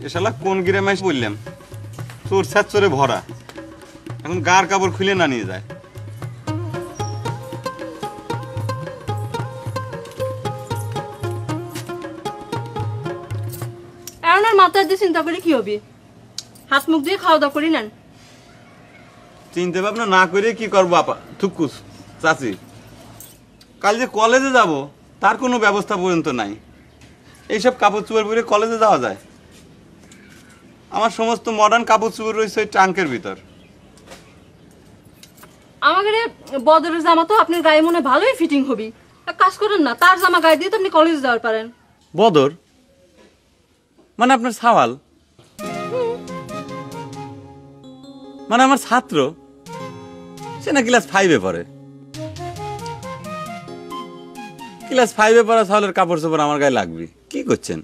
এ শালা কোন গ্রামে এসে বললাম, চোর ছাদ চোরে ভরা, এখন গার কাপড় খুলে না নিয়ে যায়। এখন আর মাথায় দিয়ে চিন্তা করে কি হবে? হাত মুখ দিয়ে খাওয়া দাওয়া করি নেন। চিন্তা ভাবনা না করে কি করবো আপা থুকুস চাচি, কাল যে কলেজে যাব তার কোনো ব্যবস্থা পর্যন্ত নাই। এইসব কাপড় চোপড় পরে কলেজে যাওয়া যায়? আমার সমস্ত মডার্ন কাপড় চোপড় রয়েছে ওই ট্রাঙ্কের ভিতর। আমাকে বদরের জামা তো আপনার গায়ে মনে ভালোই ফিটিং হবি। এক কাজ করেন না, তার জামা গায়ে দিয়ে তো আপনি কলেজে যাওয়ার পারেন। বদর মানে আপনার সাওয়াল, মানে আমার ছাত্র, সে না ক্লাস 5-এ পড়ে। ক্লাস 5-এ পড়া সাওয়ালের কাপড় চোপড় আমার গায়ে লাগবে? কি করছেন?